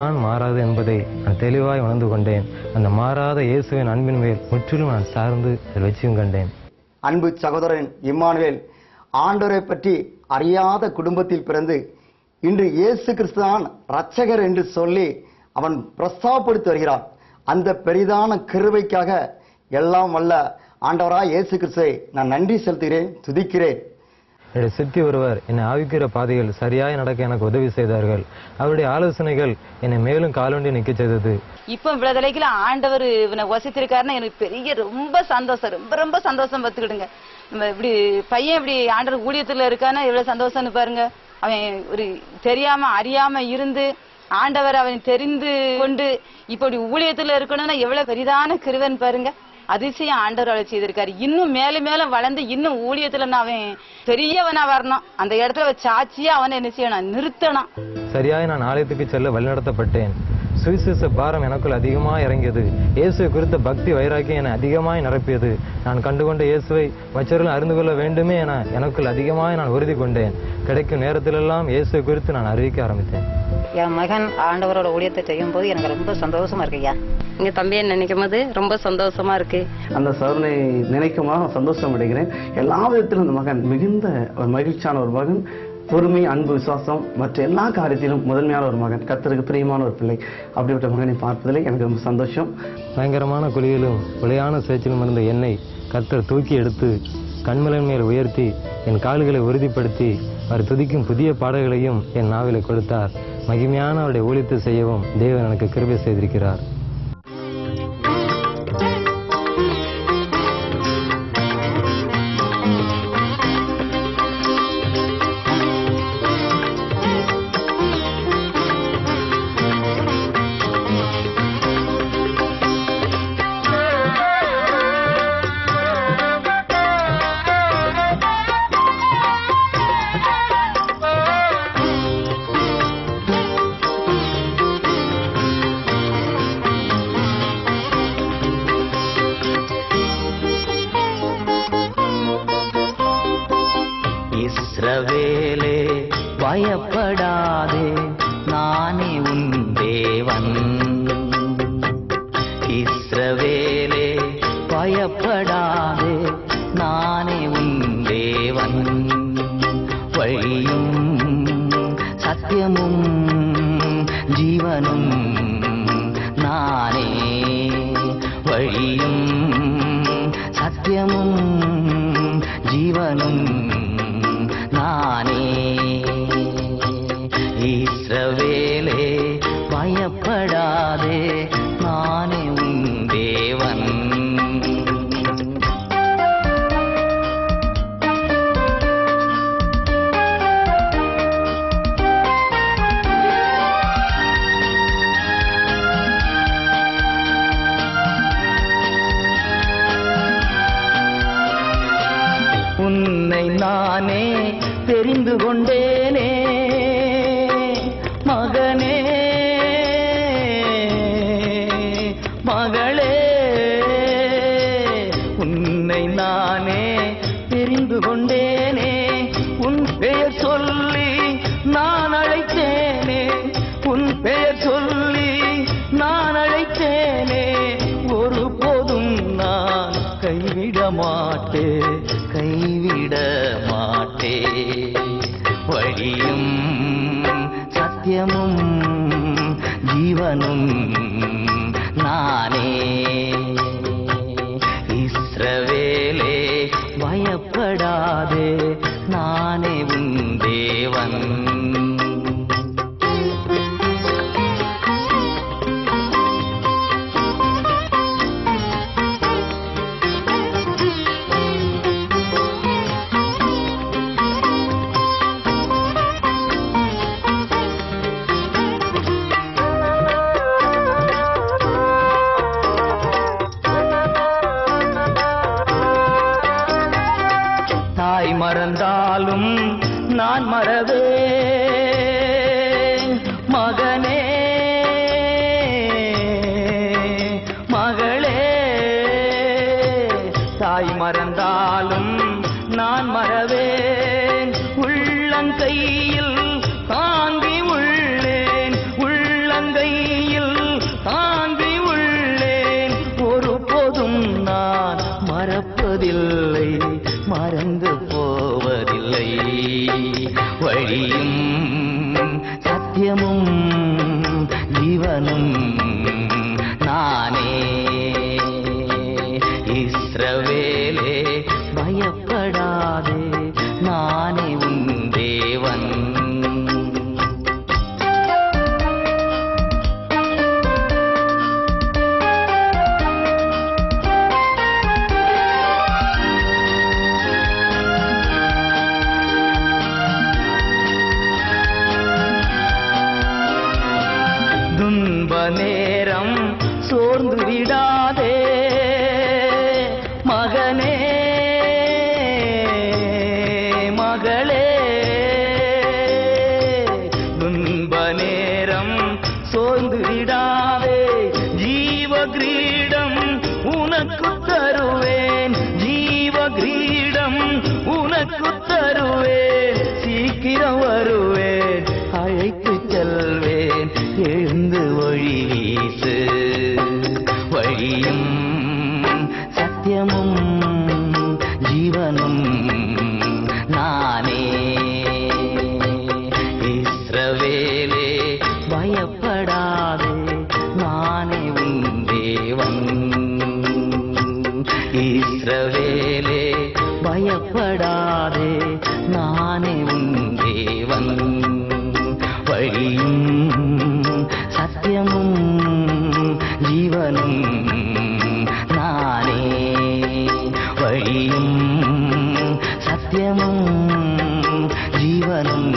நான் மாறாது என்பதை நான் தெளிவாய் உணர்ந்து கொண்டேன். அந்த மாறாத இயேசுவின் அன்பின் மேல் முற்றிலும் நான் சார்ந்து வெற்றியும் கண்டேன். அன்பு சகோதரன் இம்மானுவேல் ஆண்டவரை பற்றி அறியாத குடும்பத்தில் பிறந்து இன்று இயேசு கிறிஸ்துதான் இரட்சகர் என்று சொல்லி அவன் பிரஸ்தாபப்படுத்தி வருகிறான். அந்த பெரிதான கிருபைக்காக எல்லாம் வல்ல ஆண்டவராய் இயேசு கிறிஸ்துவை நான் நன்றி செலுத்துகிறேன், துதிக்கிறேன். என்னுடைய சித்தி ஒருவர் என்னை ஆவிக்கிற பாதையில் சரியாய் நடக்க எனக்கு உதவி செய்தார்கள். அவருடைய ஆலோசனைகள் என்னை மேலும் காலொண்டி நிற்க செய்தது. இப்ப விடுதலைக்குல ஆண்டவர் இவனை வசித்திருக்காருன்னா எனக்கு பெரிய ரொம்ப சந்தோஷம், ரொம்ப சந்தோஷம் பார்த்துக்கிடுங்க. நம்ம இப்படி பையன் இப்படி ஆண்டவர் ஊழியத்துல இருக்கான்னா எவ்வளவு சந்தோஷம்னு பாருங்க. அவன் ஒரு தெரியாம அறியாம இருந்து ஆண்டவர் அவன் தெரிந்து கொண்டு இப்படி ஊழியத்துல இருக்கணும்னா எவ்வளவு பெரிதான கிருபைன்னு பாருங்க. அதிசயம் ஆண்டவர் அவளை செய்திருக்காரு. இன்னும் மேலும் மேலும் வளர்ந்து இன்னும் ஊழியத்துல அவன் பெரியவனா வரணும். அந்த இடத்துல சாட்சியா அவனை என்ன செய்யணும், நிறுத்தணும். சரியாய் நான் ஆலயத்துக்கு செல்ல வழிநடத்தப்பட்டேன். சுவிசேஷ பாரம் எனக்குள் அதிகமாக இறங்கியது. இயேசுவை குறித்த பக்தி வைராக்கியம் என அதிகமாய் நிரப்பியது. நான் கண்டுகொண்ட இயேசுவை மற்றவர்கள் அறிந்து கொள்ள வேண்டுமே என எனக்குள் அதிகமாய் நான் உறுதி கொண்டேன். கிடைக்கும் நேரத்திலெல்லாம் இயேசுவை குறித்து நான் அறிவிக்க ஆரம்பித்தேன். என் மகன் ஆண்டவரோட ஊழியத்தை செய்யும் போது எனக்கு ரொம்ப சந்தோஷமா இருக்குயா. எங்க தம்பியை நினைக்கும் போது ரொம்ப சந்தோஷமா இருக்கு. அந்த சோதனை நினைக்கும் போது சந்தோஷம் அடைகிறேன். எல்லா விதத்திலும் அந்த மகன் மிகுந்த ஒரு மகிழ்ச்சியான ஒரு மகன், பொறுமை, அன்பு, விசுவாசம் மற்ற எல்லா காரியத்திலும் முதன்மையான ஒரு மகன், கர்த்தருக்கு பிரியமான ஒரு பிள்ளை. அப்படிப்பட்ட மகனை பார்ப்பதில் எனக்கு ரொம்ப சந்தோஷம். பயங்கரமான குழியிலும் உளையான சேற்றிலும் இருந்த என்னை கர்த்தர் தூக்கி எடுத்து கண்மலின் மேல் உயர்த்தி என் கால்களை உறுதிப்படுத்தி அவர் துதிக்கும் புதிய பாடல்களையும் என் நாவிலை கொடுத்தார். மகிமையான அவருடைய ஊழியத்தை செய்யவும் தேவன் எனக்கு கிருபை செய்திருக்கிறார். இஸ்ரவேலே பயப்படாதே, நானே உன் தேவன். இஸ்ரவேலே பயப்படாதே, நானே உன் தேவன். வழியும் சத்தியமும் ஜீவனும் நானே. வழியும் சத்தியமும் ஜீவனும் நானே. இஸ்ரவேலே பயப்படாதே, நானே உன் தேவன். உன்னை நானே தெரிந்து கொண்டேனே மகனே, மகளே. உன்னை நானே தெரிந்து கொண்டேனே, உன் பெயர் சொல்லி நான் அழைத்தேனே. உன் பெயர் சொல்லி நான் அழைத்தேனே. ஒருபோதும் நான் கைவிட மாட்டேன், கைவிட மாட்டே. வழியும் சத்தியமும் ஜீவனும் நானே. இஸ்ரவேலே பயப்படாதே, நானே உன் தேவன். தாய் மறந்தாலும் நான் மறவேன் மகனே, மகளே. தாய் மறந்தாலும் நான் மறவேன், உள்ளங்கையில் தாங்கி உள்ளேன். உள்ளங்கை போவதில்லை, மறந்து போவதில்லை. வழியும் சத்தியமும் ஜீவனும் நானே. இஸ்ரவேலே பயப்படாதே, நானே உன் தேவன். துன்ப நேரம் சோர்ந்து விடாதே மகனே மகளே. துன்ப நேரம் சோர்ந்து விடாதே, ஜீவ கிரீடம் உனக்கு தருவேன், ஜீவ கிரீடம் உனக்கு தருவேன். சீக்கிரம் வருவேன், அழைத்து செல்வேன், எழுந்து வழி வீசு. வழியும் சத்தியமும் ஜீவனும் நானே. இஸ்ரவேலே பயப்படாதே, நானே உன் தேவன். இஸ்ரவேலே பயப்படாதே, நானே உன் தேவன். வழியும் சத்தியமும் ஜீவனும் நானே. வழியும் சத்தியமும் ஜீவனும்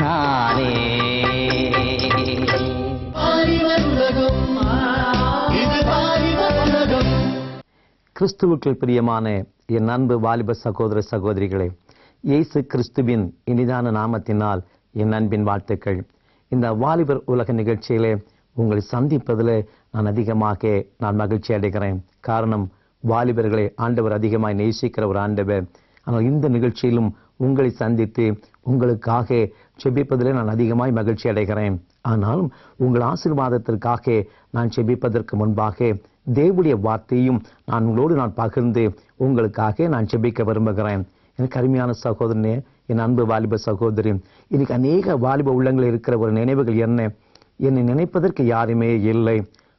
நானே. கிறிஸ்துவுக்குள் பிரியமான என் அன்பு வாலிப சகோதர சகோதரிகளே, இயேசு கிறிஸ்துவின் இனிதான நாமத்தினால் என் அன்பின் வாழ்த்துக்கள். இந்த வாலிபர் உலக நிகழ்ச்சியிலே உங்களை சந்திப்பதில் நான் மகிழ்ச்சி அடைகிறேன். காரணம், வாலிபர்களை ஆண்டவர் அதிகமாய் நேசிக்கிற ஒரு ஆண்டவர். ஆனால் இந்த நிகழ்ச்சியிலும் உங்களை சந்தித்து உங்களுக்காக செபிப்பதிலே நான் அதிகமாய் மகிழ்ச்சி அடைகிறேன். ஆனாலும் உங்கள் ஆசீர்வாதத்திற்காக நான் செபிப்பதற்கு முன்பாக தேவனுடைய வார்த்தையும் நான் பகிர்ந்து உங்களுக்காக நான் செபிக்க விரும்புகிறேன். எனக்கு அருமையான சகோதரனே, என் அன்பு வாலிப சகோதரி, இன்னைக்கு அநேக வாலிப உள்ளங்களில் இருக்கிற ஒரு நினைவுகள் என்ன? என்னை நினைப்பதற்கு யாருமே இல்லை.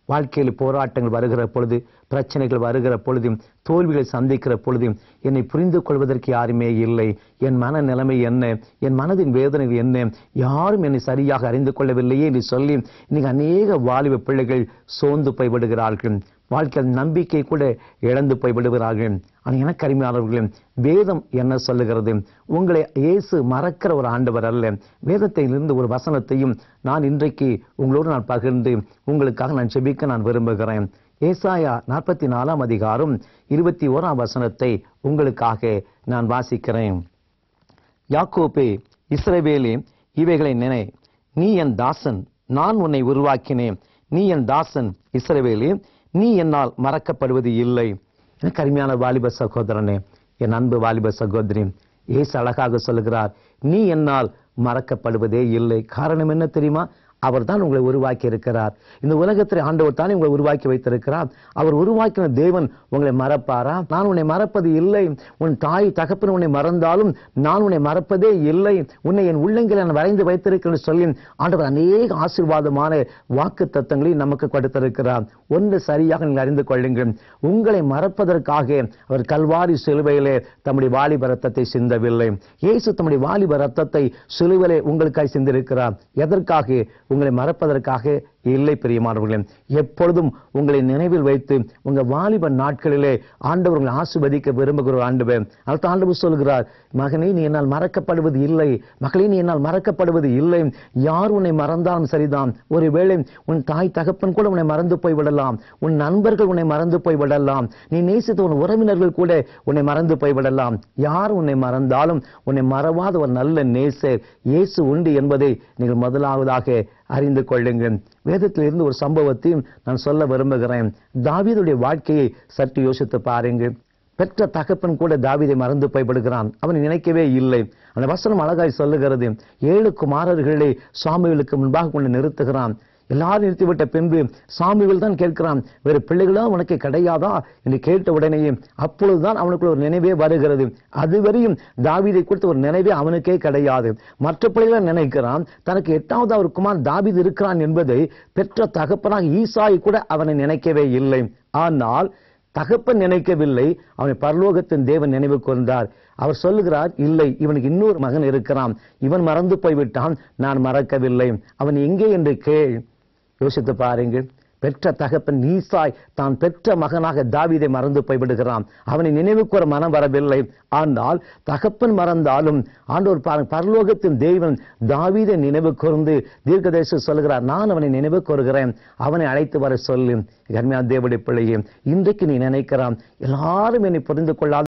வாழ்க்கையில் போராட்டங்கள் வருகிற பொழுது, பிரச்சனைகள் வருகிற பொழுது, தோல்விகளை சந்திக்கிற பொழுது என்னை புரிந்து கொள்வதற்கு யாருமே இல்லை. என் மன நிலைமை என்ன, என் மனதின் வேதனைகள் என்ன, யாரும் என்னை சரியாக அறிந்து கொள்ளவில்லையே என்று சொல்லி இன்னைக்கு அநேக வாலிப பிள்ளைகள் சோர்ந்து போய் விடுகிறார்கள். வாழ்க்கையில் நம்பிக்கை கூட இழந்து போய் விடுகிறார்கள். ஆனால் எனக்கு அருமையானவர்களே, வேதம் என்ன சொல்லுகிறது? உங்களை இயேசு மறக்கிற ஒரு ஆண்டவர் அல்ல. வேதத்திலிருந்து ஒரு வசனத்தையும் நான் இன்றைக்கு உங்களோடு பகிர்ந்து உங்களுக்காக நான் செபிக்க நான் விரும்புகிறேன். ஏசாயா 44 அதிகாரம் 21 வசனத்தை உங்களுக்காக நான் வாசிக்கிறேன். யாக்கோபே, இஸ்ரவேலே, இவைகளை நினை, நீ என் தாசன், நான் உன்னை உருவாக்கினேன். நீ என் தாசன் இஸ்ரவேலே, நீ என்னால் மறக்கப்படுவது இல்லை. எனக்கு அருமையான வாலிப சகோதரனே, என் அன்பு வாலிப சகோதரி, இயேசு அழகாக சொல்லுகிறார், நீ என்னால் மறக்கப்படுவதே இல்லை. காரணம் என்ன தெரியுமா? அவர் தான் உங்களை உருவாக்கி இருக்கிறார். இந்த உலகத்தில் ஆண்டவர் தானே உங்களை உருவாக்கி வைத்திருக்கிறார். அவர் உருவாக்கின தேவன் உங்களை மறப்பாரா? நான் உன்னை மறப்பது இல்லை. உன் தாய் தகப்பன் உன்னை மறந்தாலும் நான் உன்னை மறப்பதே இல்லை. உன்னை என் உள்ளங்களை நான் வரைந்து வைத்திருக்கிறேன் சொல்லி ஆண்டவர் அநேக ஆசீர்வாதமான வாக்கு தத்தங்களை நமக்கு கொடுத்திருக்கிறார். ஒன்று சரியாக நீங்கள் அறிந்து கொள்ளுங்கள். உங்களை மறப்பதற்காக அவர் கல்வாரி சிலுவையிலே தம்முடைய வாலிப ரத்தத்தை சிந்தவில்லை. இயேசு தம்முடைய வாலிப ரத்தத்தை சிலுவையிலே உங்களுக்காக சிந்திருக்கிறார். எதற்காக? உங்களை மறப்பதற்காக இல்லை. பிரியமானவர்களே, எப்பொழுதும் உங்களை நினைவில் வைத்து உங்க வாலிப நாட்களிலே ஆண்டவர் உங்களை ஆசீர்வதிக்க விரும்புகிற ஆண்டவர். அடுத்த ஆண்டவர் சொல்கிறார், மகனே, நீ என்னால் மறக்கப்படுவது இல்லை. மகளே, நீ என்னால் மறக்கப்படுவது இல்லை. யார் உன்னை மறந்தாலும் சரிதான். ஒருவேளை உன் தாய் தகப்பன் கூட உன்னை மறந்து போய் விடலாம். உன் நண்பர்கள் உன்னை மறந்து போய் விடலாம். நீ நேசித்த உன் உறவினர்கள் கூட உன்னை மறந்து போய் விடலாம். யார் உன்னை மறந்தாலும் உன்னை மறவாத ஒரு நல்ல நேசர் இயேசு உண்டு என்பதை நீங்கள் முதலாவதாக அறிந்து கொள்ளுங்கள். வேதத்திலிருந்து ஒரு சம்பவத்தையும் நான் சொல்ல விரும்புகிறேன். தாவீதுடைய வாழ்க்கையை சற்று யோசித்து பாருங்கள். பெற்ற தகப்பன் கூட தாவீதை மறந்து போய்விடுகிறான். அவனை நினைக்கவே இல்லை. அந்த வசனம் அழகாய் சொல்லுகிறது. 7 குமாரர்களை சாமுவேலுக்கு முன்பாக கொண்டு நிறுத்துகிறான். எல்லாரும் நிறுத்திவிட்ட பின்பு சாமுவேல் தான் கேட்கிறான், வேறு பிள்ளைகளா உனக்கு கிடையாதா என்று கேட்ட உடனேயே அப்பொழுதுதான் அவனுக்குள்ள ஒரு நினைவே வருகிறது. அதுவரையும் தாவீதை குறித்த ஒரு நினைவே அவனுக்கே கிடையாது. மற்ற பிள்ளைகளை நினைக்கிறான், தனக்கு 8வது ஒரு குமாரன் தாவீது இருக்கிறான் என்பதை பெற்ற தகப்பனாக ஈசாயை கூட அவனை நினைக்கவே இல்லை. ஆனால் தகப்பன் நினைக்கவில்லை, அவனை பரலோகத்தின் தேவன் நினைவு கொண்டார். அவர் சொல்லுகிறார், இல்லை, இவனுக்கு இன்னொரு மகன் இருக்கிறான், இவன் மறந்து போய்விட்டான், நான் மறக்கவில்லை, அவன் எங்கே என்று கேள். யோசித்து பாருங்கள், பெற்ற தகப்பன் ஈசாய் தான் பெற்ற மகனாக தாவீதை மறந்து போய்விடுகிறான். அவனை நினைவு கூற மனம் வரவில்லை. ஆனால் தகப்பன் மறந்தாலும் ஆண்டவர் பரலோகத்தின் தேவன் தாவீதை நினைவு கூர்ந்து தீர்க்கதரிசி சொல்லுகிறார், நான் அவனை நினைவு கூறுகிறேன், அவனை அழைத்து வர சொல்லு. கர்மியா தேவனுடைய பிள்ளையே, இன்றைக்கு நீ நினைக்கிறான், எல்லாரும் என்னை புரிந்து கொள்ளாத